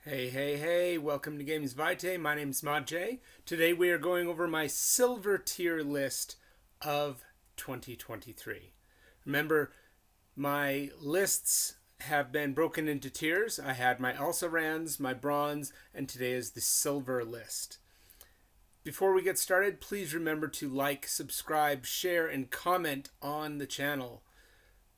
Hey, welcome to Games Vitae. My name's Mod J. Today we are going over my silver tier list of 2023. Remember, my lists have been broken into tiers. I had my also-rans, my bronze, and today is the silver list. Before we get started, please remember to like, subscribe, share, and comment on the channel.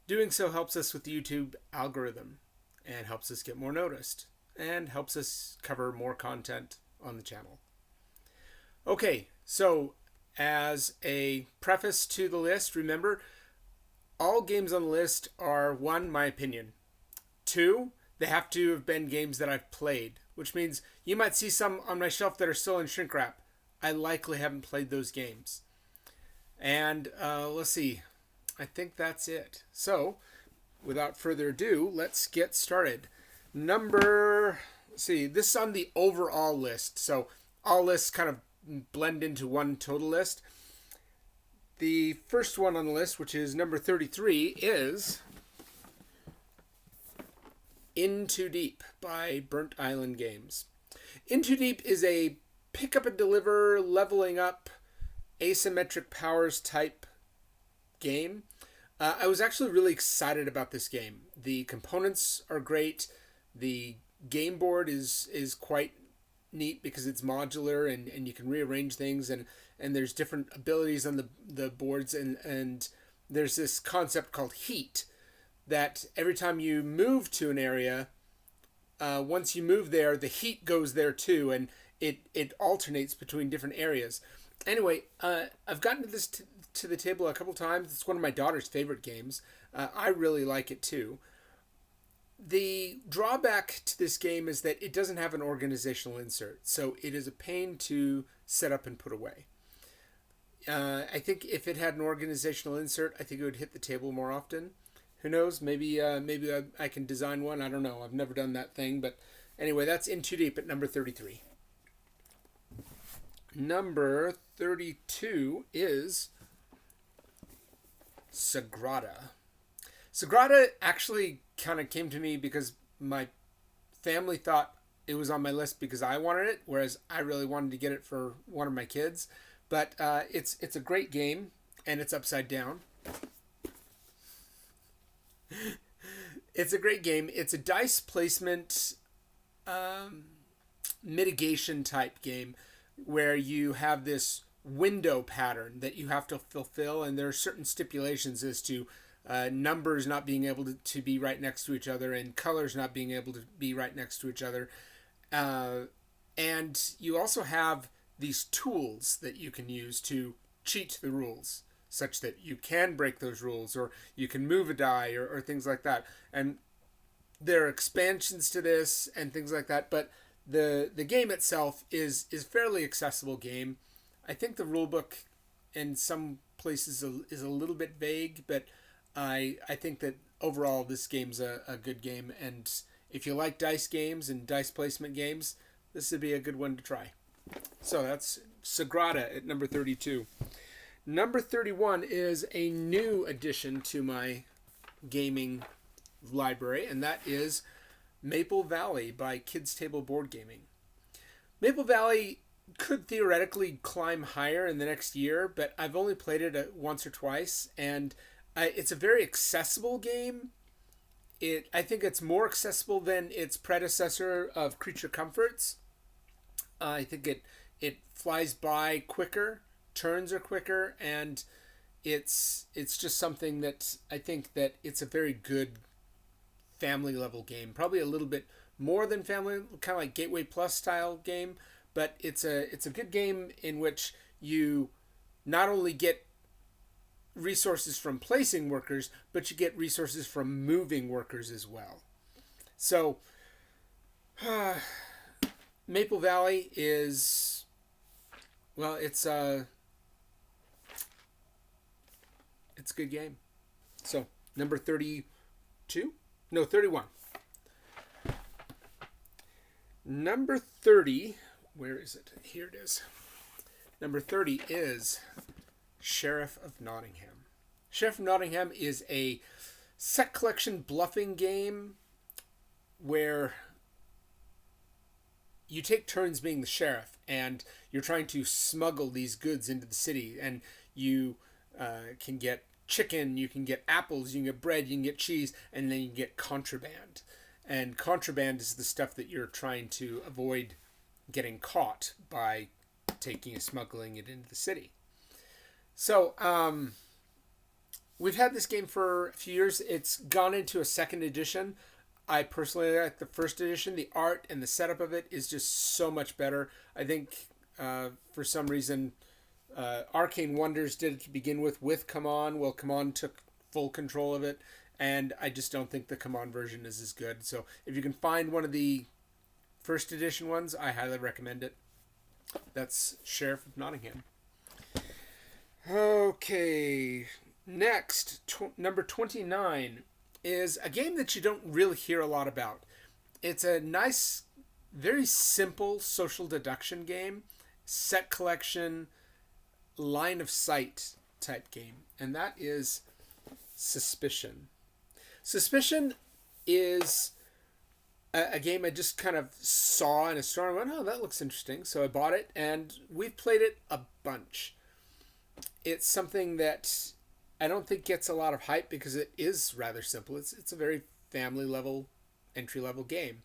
Doing so helps us with the YouTube algorithm and helps us get more noticed, and helps us cover more content on the channel. Okay, so as a preface to the list, remember, all games on the list are, one, my opinion. Two, they have to have been games that I've played, which means you might see some on my shelf that are still in shrink wrap. I likely haven't played those games. And let's see, I think that's it. So, without further ado, let's get started. Let's see, this is on the overall list. So all lists kind of blend into one total list. The first one on the list, which is number 33, is In Too Deep by Burnt Island Games. In Too Deep is a pick up and deliver, leveling up, asymmetric powers type game. I was actually really excited about this game. The components are great. The game board is quite neat because it's modular and you can rearrange things and there's different abilities on the boards and there's this concept called heat that every time you move to an area, once you move there, the heat goes there too, and it alternates between different areas. Anyway, I've gotten to this to the table a couple times. It's one of my daughter's favorite games. I really like it too. The drawback to this game is that it doesn't have an organizational insert, so it is a pain to set up and put away. I think if it had an organizational insert, I think it would hit the table more often. Who knows? Maybe I can design one. I don't know. I've never done that thing, but anyway, that's In Too Deep at number 33. Number 32 is Sagrada. Sagrada actually kind of came to me because my family thought it was on my list because I wanted it, whereas I really wanted to get it for one of my kids. But it's a great game, and it's upside down. It's a great game. It's a dice placement mitigation type game where you have this window pattern that you have to fulfill, and there are certain stipulations as to numbers not being able to be right next to each other and colors not being able to be right next to each other. And you also have these tools that you can use to cheat the rules, such that you can break those rules, or you can move a die, or things like that. And there are expansions to this and things like that, but the game itself is a fairly accessible game. I think the rulebook in some places is a little bit vague, but I think that overall this game's a good game, and if you like dice games and dice placement games, this would be a good one to try. So that's Sagrada at number 32. Number 31 is a new addition to my gaming library, and that is Maple Valley by Kids Table Board Gaming. Maple Valley could theoretically climb higher in the next year, but I've only played it once or twice, and it's a very accessible game. I think it's more accessible than its predecessor of Creature Comforts. I think it flies by quicker, turns are quicker, and it's just something that I think that it's a very good family level game. Probably a little bit more than family, kind of like Gateway Plus style game, but it's a good game in which you not only get resources from placing workers, but you get resources from moving workers as well. So Maple Valley is, well, it's a good game. So number 32? No, 31. Number 30, where is it? Here it is. Number 30 is Sheriff of Nottingham. Sheriff of Nottingham is a set collection bluffing game where you take turns being the sheriff, and you're trying to smuggle these goods into the city, and you can get chicken, you can get apples, you can get bread, you can get cheese, and then you can get contraband. And contraband is the stuff that you're trying to avoid getting caught by taking and smuggling it into the city. So, we've had this game for a few years. It's gone into a second edition. I personally like the first edition. The art and the setup of it is just so much better. I think for some reason Arcane Wonders did it to begin with Come On. Well, Come On took full control of it, and I just don't think the Come On version is as good. So if you can find one of the first edition ones, I highly recommend it. That's Sheriff of Nottingham. Okay, next, number 29 is a game that you don't really hear a lot about. It's a nice, very simple social deduction game, set collection, line of sight type game, and that is Suspicion. Suspicion is a game I just kind of saw in a store and went, oh, that looks interesting. So I bought it, and we've played it a bunch. It's something that I don't think gets a lot of hype because it is rather simple. It's a very family level, entry level game.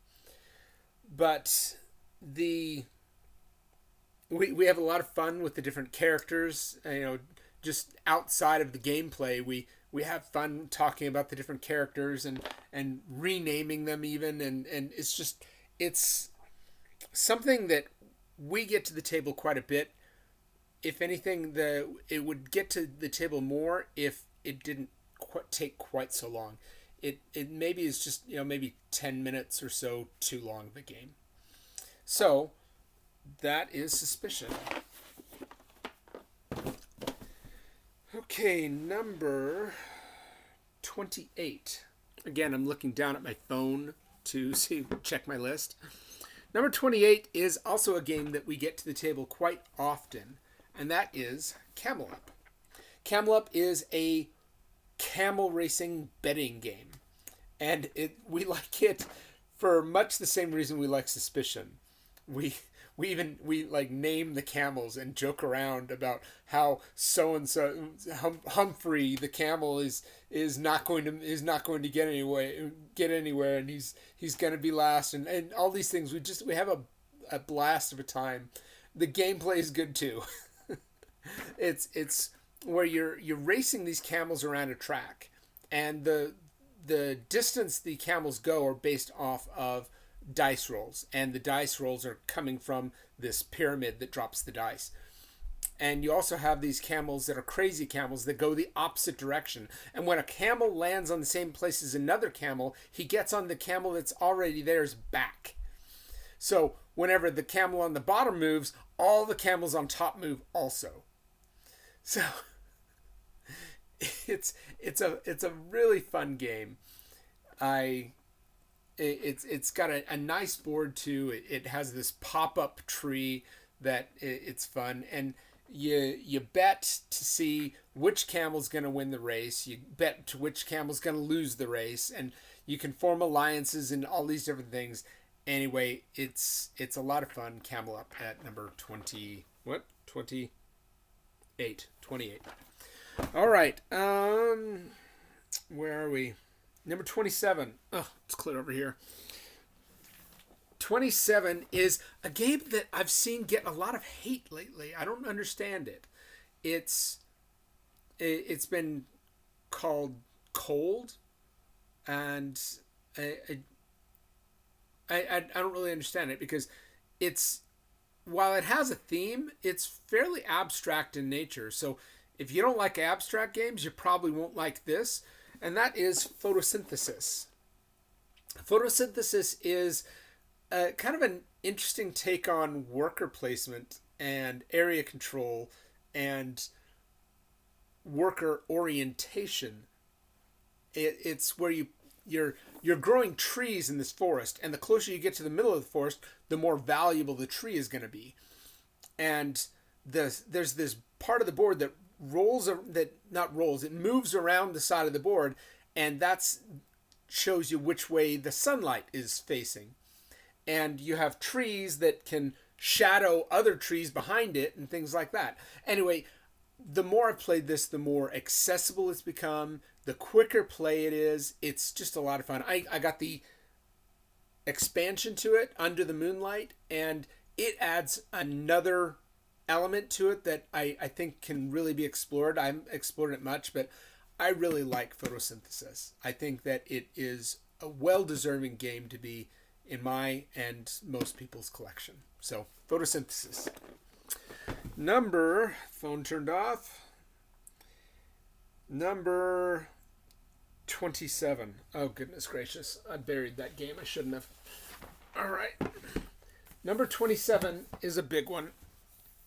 But we have a lot of fun with the different characters. Just outside of the gameplay, we have fun talking about the different characters and renaming them even, and it's something that we get to the table quite a bit. If anything, it would get to the table more if it didn't take quite so long. It maybe is just maybe 10 minutes or so too long of a game. So that is Suspicion. Okay, number 28. Again, I'm looking down at my phone to check my list. Number 28 is also a game that we get to the table quite often, and that is Camel Up. Camel Up is a camel racing betting game, and we like it for much the same reason we like Suspicion. We like name the camels and joke around about how so and so Humphrey the camel is not going to get anywhere, and he's going to be last, and all these things. We have a blast of a time. The gameplay is good too. It's where you're racing these camels around a track, and the distance the camels go are based off of dice rolls, and the dice rolls are coming from this pyramid that drops the dice. And you also have these camels that are crazy camels that go the opposite direction, and when a camel lands on the same place as another camel, he gets on the camel that's already there's back. So whenever the camel on the bottom moves, all the camels on top move also. So it's a really fun game. It's got a nice board too. It has this pop-up tree that it's fun, and you bet to see which camel's going to win the race. You bet to which camel's going to lose the race, and you can form alliances and all these different things. Anyway, it's a lot of fun. Camel Up at number 28. All right. Where are we? Number 27. Oh, it's clear over here. 27 is a game that I've seen get a lot of hate lately. I don't understand it. It's been called cold, and I don't really understand it because while it has a theme, it's fairly abstract in nature. So if you don't like abstract games, you probably won't like this. And that is Photosynthesis. Photosynthesis is kind of an interesting take on worker placement and area control and worker orientation. It's where you're growing trees in this forest, and the closer you get to the middle of the forest, the more valuable the tree is going to be. And there's this part of the board that it moves around the side of the board, and shows you which way the sunlight is facing. and you have trees that can shadow other trees behind it and things like that. Anyway, the more I've played this, the more accessible it's become, the quicker play it is. It's just a lot of fun. I got the expansion to it, Under the Moonlight, and it adds another element to it that I think can really be explored. I haven't explored it much, but I really like Photosynthesis. I think that it is a well-deserving game to be in my and most people's collection. So, Photosynthesis. Phone turned off. Number 27. Oh, goodness gracious. I buried that game. I shouldn't have. All right. Number 27 is a big one.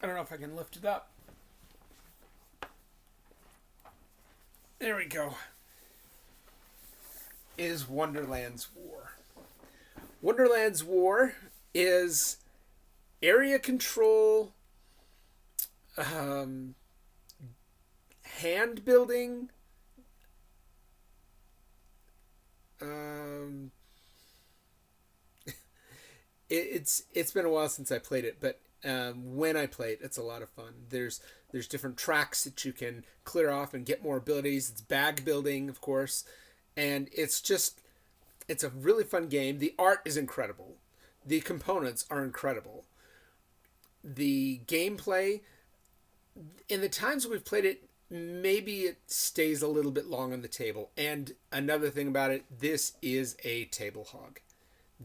I don't know if I can lift it up. There we go. Is Wonderland's War. Wonderland's War is area control, hand building, it's been a while since I played it, but when I play it, it's a lot of fun. There's different tracks that you can clear off and get more abilities. It's bag building, of course, and it's a really fun game. The art is incredible. The components are incredible. The gameplay, in the times we've played it, maybe it stays a little bit long on the table. And another thing about it, this is a table hog.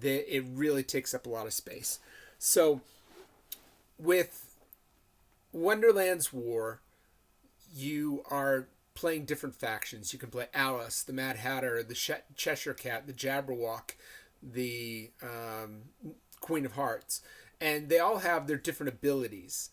It really takes up a lot of space. So with Wonderland's War, you are playing different factions. You can play Alice, the Mad Hatter, the Cheshire Cat, the Jabberwock, the Queen of Hearts. And they all have their different abilities.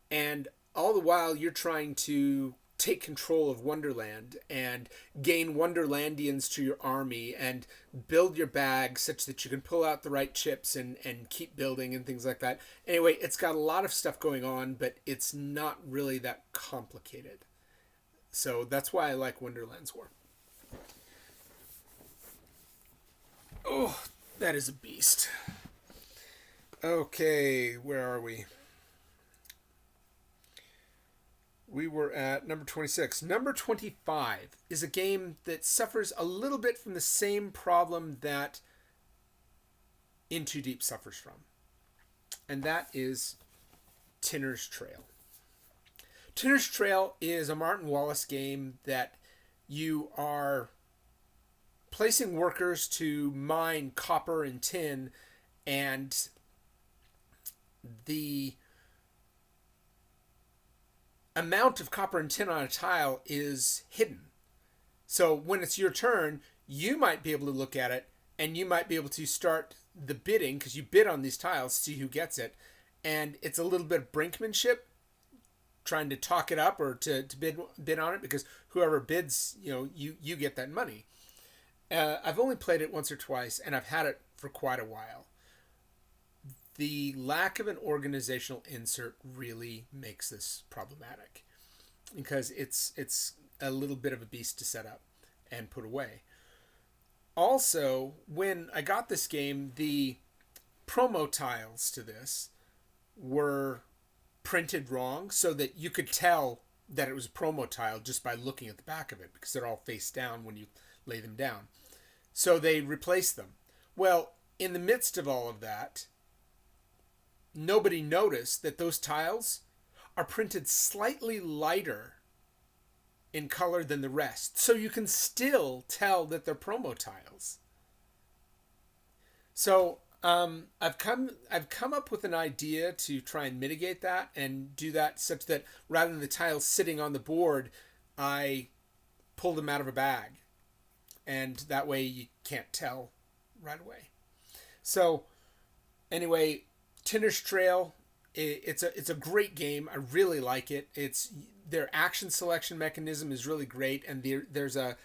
And all the while, you're trying to take control of Wonderland and gain Wonderlandians to your army and build your bag such that you can pull out the right chips and keep building and things like that. Anyway, it's got a lot of stuff going on, but it's not really that complicated. So that's why I like Wonderland's War. Oh, that is a beast. Okay, where are we? We were at number 26. Number 25 is a game that suffers a little bit from the same problem that In Too Deep suffers from. And that is Tinner's Trail. Tinner's Trail is a Martin Wallace game that you are placing workers to mine copper and tin, and the amount of copper and tin on a tile is hidden. So when it's your turn, you might be able to look at it, and you might be able to start the bidding, because you bid on these tiles, see who gets it. And it's a little bit of brinkmanship, trying to talk it up or to bid on it, because whoever bids, you get that money. I've only played it once or twice, and I've had it for quite a while. The lack of an organizational insert really makes this problematic, because it's a little bit of a beast to set up and put away. Also, when I got this game, the promo tiles to this were printed wrong, so that you could tell that it was a promo tile just by looking at the back of it, because they're all face down when you lay them down. So they replaced them. Well, in the midst of all of that, nobody noticed that those tiles are printed slightly lighter in color than the rest. So you can still tell that they're promo tiles. So I've come up with an idea to try and mitigate that and do that such that rather than the tiles sitting on the board, I pull them out of a bag. And that way you can't tell right away. So anyway, Tinner's Trail, it's a great game. I really like it. Their action selection mechanism is really great, and there's an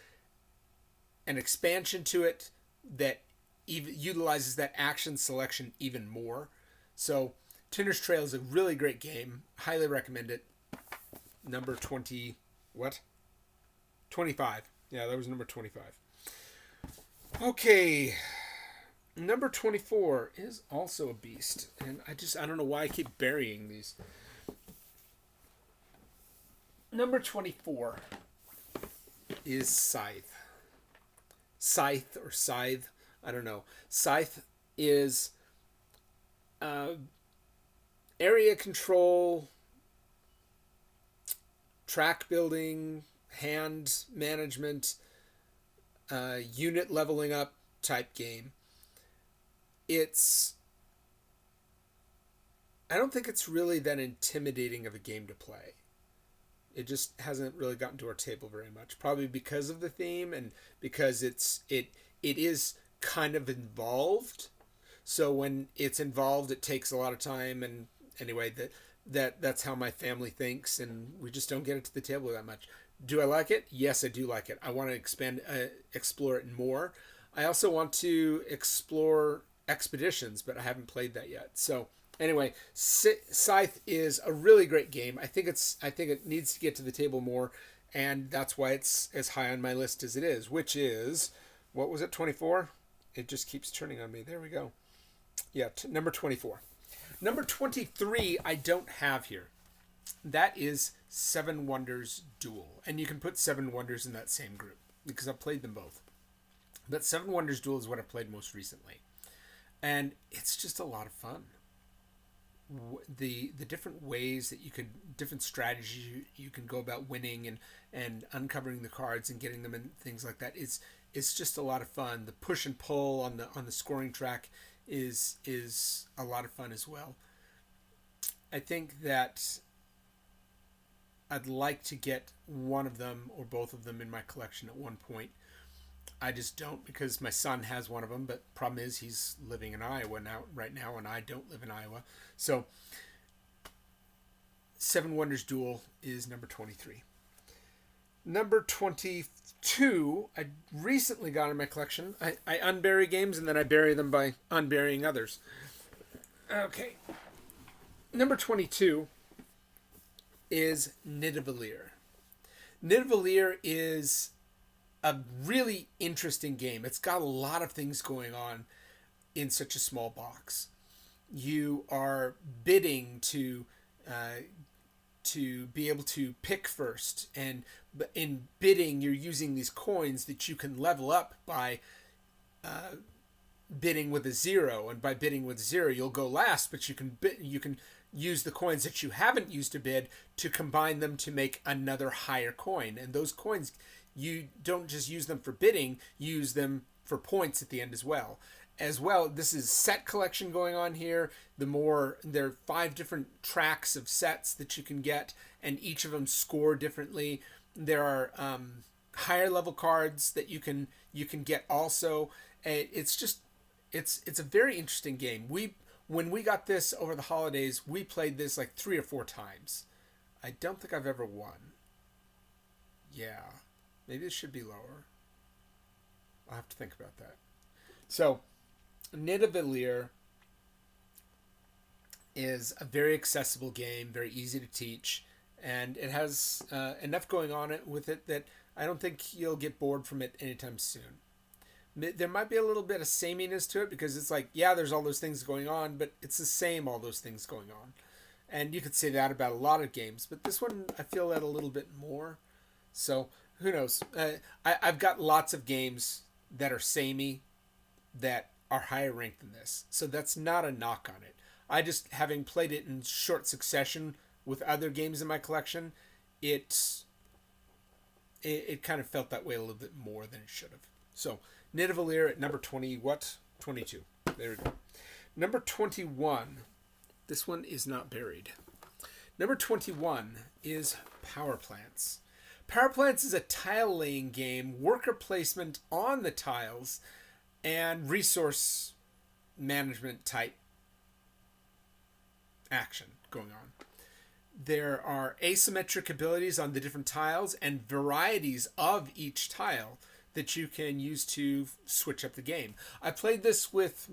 expansion to it that even utilizes that action selection even more. So Tinner's Trail is a really great game. Highly recommend it. Number 20, what? 25. Yeah, that was number 25. Okay. Number 24 is also a beast. And I don't know why I keep burying these. Number 24 is Scythe. Scythe or Scythe. I don't know. Scythe is area control, track building, hand management, unit leveling up type game. I don't think it's really that intimidating of a game to play. It just hasn't really gotten to our table very much, probably because of the theme and because it is kind of involved. So when it's involved, it takes a lot of time. And anyway, that's how my family thinks, and we just don't get it to the table that much. Do I like it? Yes, I do like it. I want to explore it more. I also want to explore expeditions, but I haven't played that yet. So anyway, Scythe is a really great game. I think it needs to get to the table more, and that's why it's as high on my list as it is, which is, what was it, 24? It just keeps turning on me. There we go. Yeah, number 24. Number 23 I don't have here. That is Seven Wonders Duel. And you can put Seven Wonders in that same group because I've played them both. But Seven Wonders Duel is what I've played most recently. And it's just a lot of fun. The different ways that different strategies you can go about winning and uncovering the cards and getting them and things like that. It's just a lot of fun. The push and pull on the scoring track is a lot of fun as well. I think that I'd like to get one of them or both of them in my collection at one point. I just don't, because my son has one of them, but problem is he's living in Iowa right now, and I don't live in Iowa. So Seven Wonders Duel is number 23. Number 22, I recently got in my collection. I unbury games and then I bury them by unburying others. Okay. Number 22 is Nidavellir. Nidavellir is a really interesting game. It's got a lot of things going on in such a small box. You are bidding to be able to pick first, and in bidding you're using these coins that you can level up by bidding with a 0, and by bidding with 0 you'll go last, but you can use the coins that you haven't used to bid to combine them to make another higher coin. And those coins, you don't just use them for bidding, you use them for points at the end as well. This is set collection going on here. There are 5 different tracks of sets that you can get, and each of them score differently. There are higher level cards that you can get also. It's a very interesting game. When we got this over the holidays, we played this like 3 or 4 times. I don't think I've ever won. Yeah, maybe it should be lower. I'll have to think about that. So Nidavellir is a very accessible game, very easy to teach, and it has enough going on with it that I don't think you'll get bored from it anytime soon. There might be a little bit of sameness to it because it's like, yeah, there's all those things going on, but it's the same, all those things going on. And you could say that about a lot of games, but this one I feel that a little bit more. So who knows? I've got lots of games that are samey that are higher ranked than this. So that's not a knock on it. I just, having played it in short succession with other games in my collection, it kind of felt that way a little bit more than it should have. So Nidavellir at number 22. There we go. Number 21. This one is not buried. Number 21 is Power Plants. Power Plants is a tile laying game, worker placement on the tiles, and resource management type action going on. There are asymmetric abilities on the different tiles and varieties of each tile that you can use to switch up the game. I played this with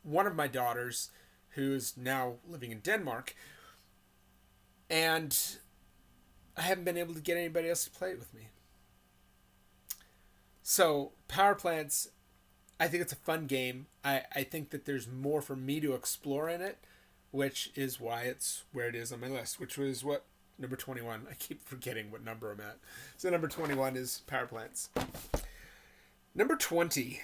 one of my daughters, who is now living in Denmark, and I haven't been able to get anybody else to play it with me. So Power Plants I think it's a fun game. I think that there's more for me to explore in it, which is why it's where it is on my list, which was what? Number 21. I keep forgetting what number I'm at. So number 21 is Power Plants. Number 20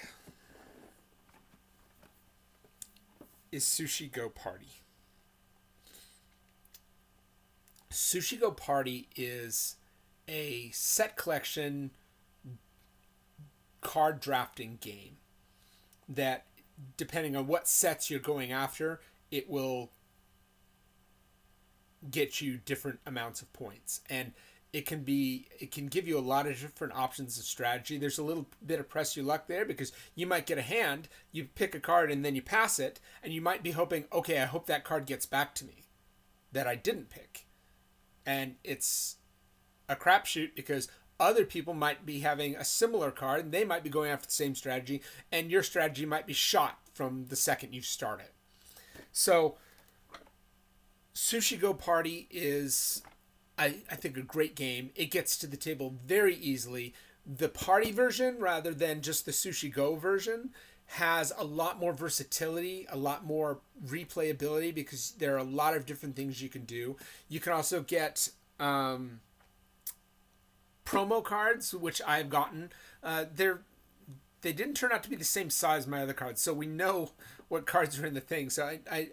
is Sushi Go Party. Sushi Go Party is a set collection card drafting game that, depending on what sets you're going after, it will get you different amounts of points. And it can give you a lot of different options of strategy. There's a little bit of press your luck there, because you might get a hand, you pick a card and then you pass it, and you might be hoping, okay, I hope that card gets back to me that I didn't pick. And it's a crapshoot, because other people might be having a similar card and they might be going after the same strategy, and your strategy might be shot from the second you start it. So Sushi Go Party is, I think, a great game. It gets to the table very easily. The party version, rather than just the Sushi Go version, has a lot more versatility, a lot more replayability, because there are a lot of different things you can do. You can also get promo cards, which I've gotten. They didn't turn out to be the same size as my other cards, so we know what cards are in the thing. So I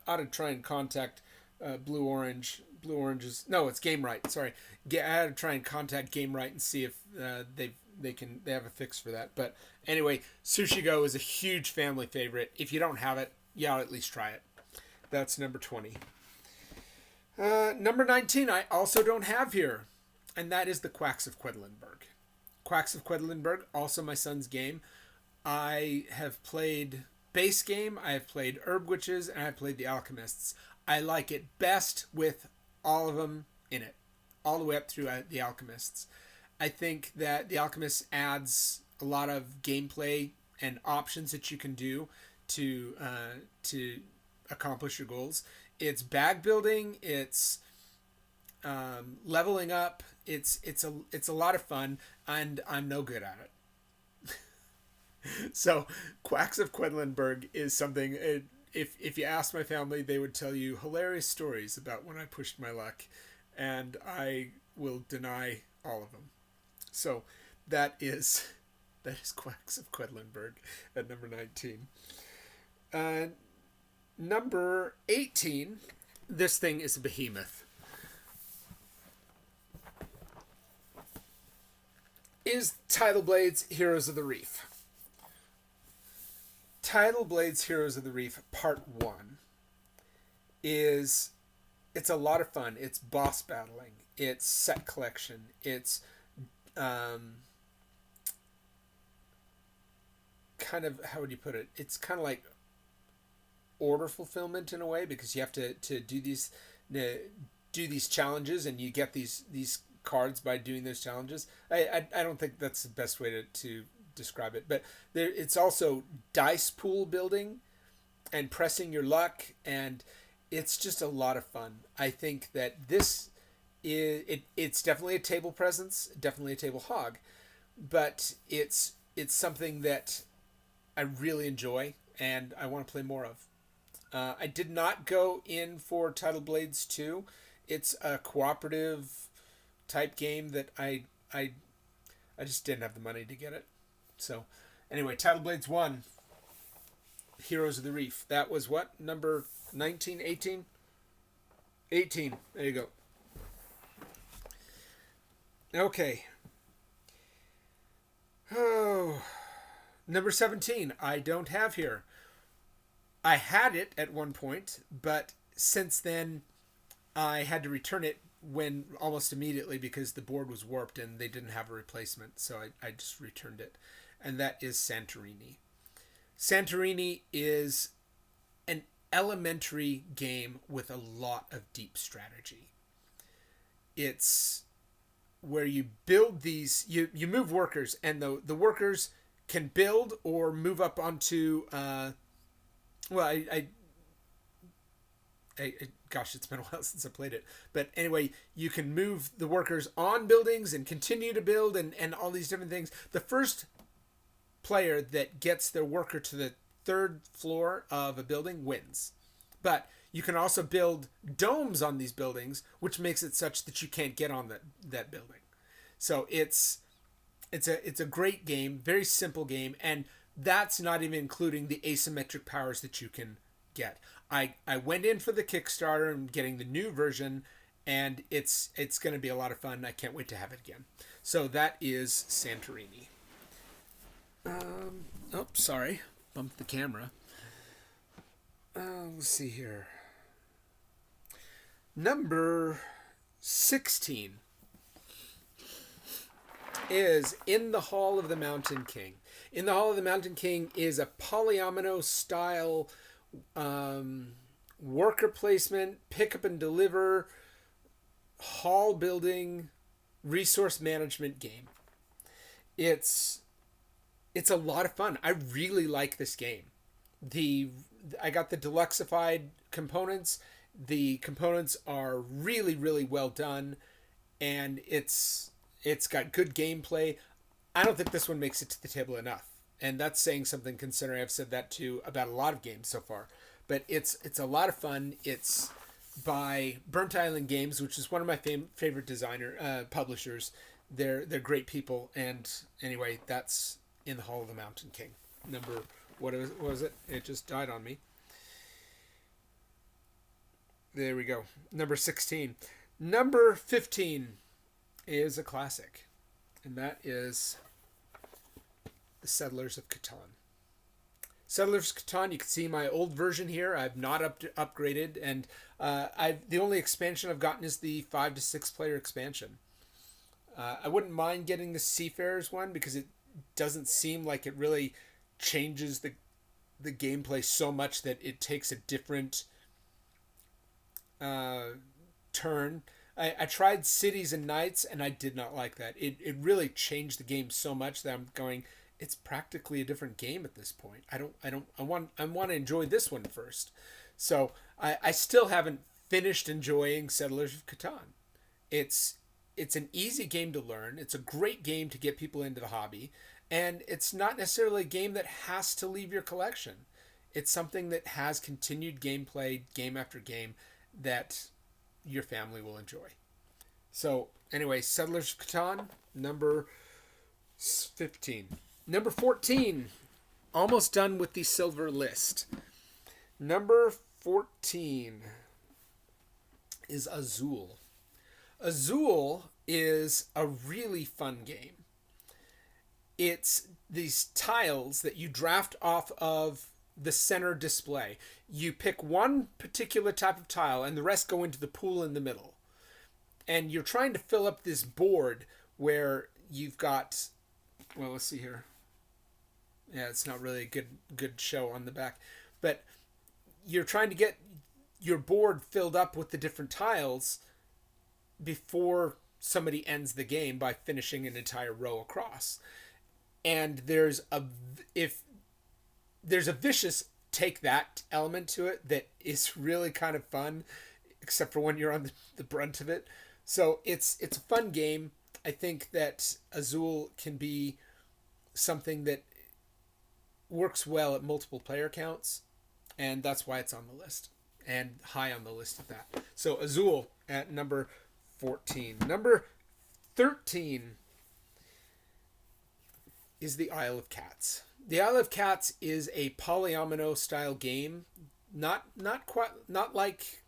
ought to try and contact Blue Orange. Blue Orange is, no, it's Game Right. Sorry, I had to try and contact Game Right and see if they have a fix for that. But anyway, Sushi Go is a huge family favorite. If you don't have it, you ought to at least try it. That's number 20. Number 19, I also don't have here, and that is the Quacks of Quedlinberg. Quacks of Quedlinberg, also my son's game. I have played base game, I have played Herb Witches, and I have played the Alchemists. I like it best with all of them in it, all the way up through the Alchemists. I think that the Alchemist adds a lot of gameplay and options that you can do to accomplish your goals. It's bag building, it's leveling up, it's a lot of fun, and I'm no good at it. So Quacks of Quedlinberg is something, if you ask my family, they would tell you hilarious stories about when I pushed my luck, and I will deny all of them. So that is Quacks of Quedlinberg at number 19. Number 18, this thing is a behemoth, is Tidal Blades Heroes of the Reef. Tidal Blades Heroes of the Reef Part 1 it's a lot of fun. It's boss battling. It's set collection. It's kind of, how would you put it? It's kind of like order fulfillment in a way, because you have to do these challenges, and you get these cards by doing those challenges. I don't think that's the best way to describe it, but it's also dice pool building and pressing your luck, and it's just a lot of fun. I think that this it's definitely a table presence, definitely a table hog, but it's something that I really enjoy and I want to play more of. I did not go in for Tidal Blades 2. It's a cooperative type game that I just didn't have the money to get it. So anyway, Tidal Blades 1, Heroes of the Reef. That was what? Number 19, 18? 18. There you go. Okay. Oh, number 17, I don't have here. I had it at one point, but since then I had to return it almost immediately, because the board was warped and they didn't have a replacement. So I just returned it. And that is Santorini. Santorini is an elementary game with a lot of deep strategy. It's where you build these, you move workers, and the workers can build or move up onto, gosh, it's been a while since I played it. But anyway, you can move the workers on buildings and continue to build and all these different things. The first player that gets their worker to the third floor of a building wins. But you can also build domes on these buildings, which makes it such that you can't get on that building. So it's a great game, very simple game, and that's not even including the asymmetric powers that you can get. I went in for the Kickstarter and getting the new version, and it's going to be a lot of fun. I can't wait to have it again. So that is Santorini. Sorry. Bumped the camera. Let's see here. Number 16 is In the Hall of the Mountain King. In the Hall of the Mountain King is a polyomino style worker placement, pick up and deliver, hall building, resource management game. It's a lot of fun. I really like this game. I got the deluxeified components. The components are really, really well done, and it's got good gameplay. I don't think this one makes it to the table enough, and that's saying something considering I've said that too about a lot of games so far. But it's a lot of fun. It's by Burnt Island Games, which is one of my favorite publishers. They're great people, and anyway, that's In the Hall of the Mountain King. What was it? It just died on me. There we go. Number 16. Number 15 is a classic, and that is the Settlers of Catan. Settlers of Catan, you can see my old version here. I've not upgraded, and the only expansion I've gotten is the 5 to 6 player expansion. I wouldn't mind getting the Seafarers one because it doesn't seem like it really changes the gameplay so much that it takes a different turn. I tried Cities and Knights, and I did not like that. It really changed the game so much that I'm going, it's practically a different game at this point. I want to enjoy this one first. So I still haven't finished enjoying Settlers of Catan. It's an easy game to learn. It's a great game to get people into the hobby, and it's not necessarily a game that has to leave your collection. It's something that has continued gameplay game after game that your family will enjoy. So anyway, Settlers of Catan, number 15. Number 14, almost done with the silver list. Number 14 is Azul. Azul is a really fun game. It's these tiles that you draft off of the center display. You pick one particular type of tile and the rest go into the pool in the middle. And you're trying to fill up this board where you've got, well, let's see here. Yeah, it's not really a good show on the back. But you're trying to get your board filled up with the different tiles before somebody ends the game by finishing an entire row across. And there's a vicious take that element to it that is really kind of fun, except for when you're on the brunt of it. So it's a fun game. I think that Azul can be something that works well at multiple player counts, and that's why it's on the list, and high on the list of that. So Azul at number 14. Number 13 is the Isle of Cats. The Isle of Cats is a polyomino style game, not like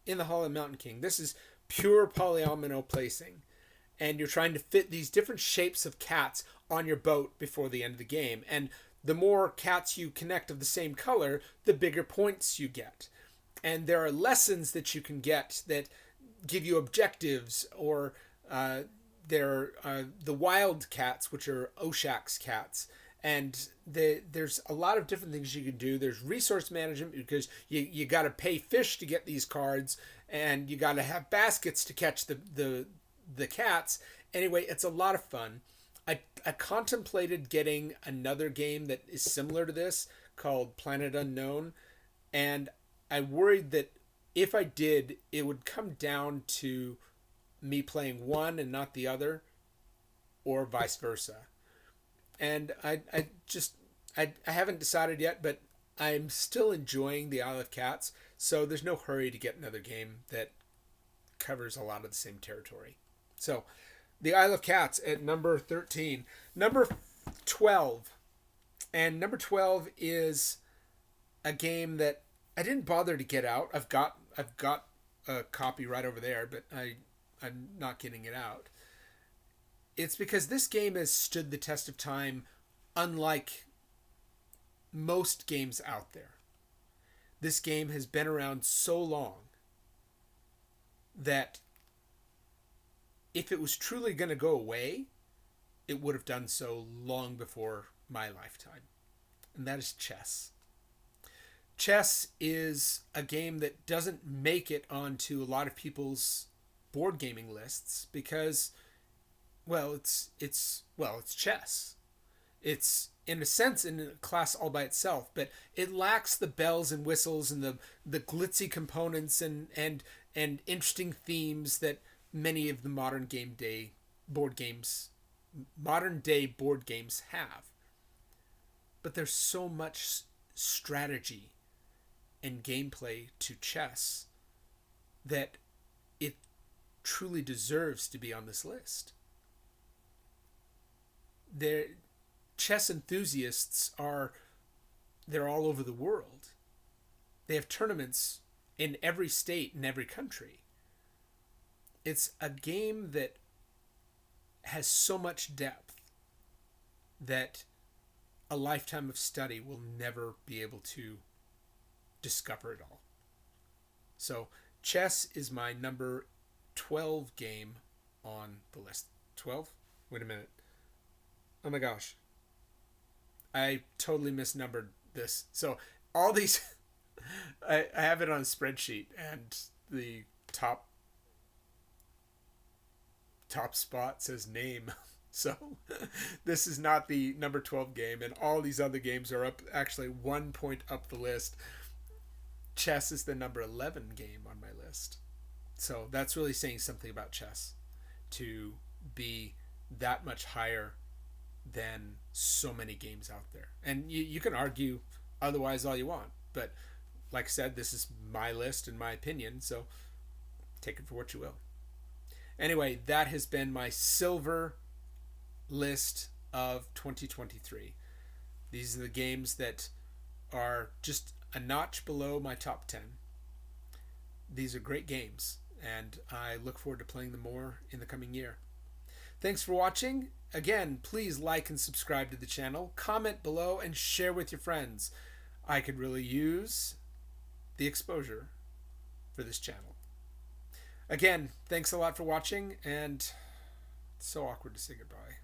In the Hall of the Mountain King. This is pure polyomino placing, and you're trying to fit these different shapes of cats on your boat before the end of the game. And the more cats you connect of the same color, the bigger points you get. And there are lessons that you can get that give you objectives, or there are the wild cats, which are Oshak's cats. And there's a lot of different things you can do. There's resource management, because you got to pay fish to get these cards, and you got to have baskets to catch the cats. Anyway, it's a lot of fun. I contemplated getting another game that is similar to this called Planet Unknown, and I worried that if I did, it would come down to me playing one and not the other, or vice versa. and I haven't decided yet, but I'm still enjoying the Isle of Cats, so there's no hurry to get another game that covers a lot of the same territory. So, the Isle of Cats at number 13. Number 12. And number 12 is a game that I didn't bother to get out. I've got a copy right over there, but I'm not getting it out. It's because this game has stood the test of time unlike most games out there. This game has been around so long that if it was truly going to go away, it would have done so long before my lifetime. And that is chess. Chess is a game that doesn't make it onto a lot of people's board gaming lists because, well, it's chess. It's in a sense in a class all by itself, but it lacks the bells and whistles and the glitzy components and interesting themes that many of the modern day board games have. But there's so much strategy and gameplay to chess that it truly deserves to be on this list. Chess enthusiasts they're all over the world. They have tournaments in every state and every country. It's a game that has so much depth that a lifetime of study will never be able to discover it all. So chess is my number 12 game on the list. 12? Wait a minute. Oh my gosh. I totally misnumbered this. So all these, I have it on a spreadsheet, and the top spot says name. So this is not the number 12 game, and all these other games are up actually 1 point up the list. Chess is the number 11 game on my list. So that's really saying something about chess to be that much higher than so many games out there. And you can argue otherwise all you want, but like I said, this is my list and my opinion, so take it for what you will. Anyway, that has been my silver list of 2023. These are the games that are just a notch below my top 10. These are great games, and I look forward to playing them more in the coming year. Thanks for watching. Again, please like and subscribe to the channel, comment below, and share with your friends. I could really use the exposure for this channel. Again, thanks a lot for watching, and it's so awkward to say goodbye.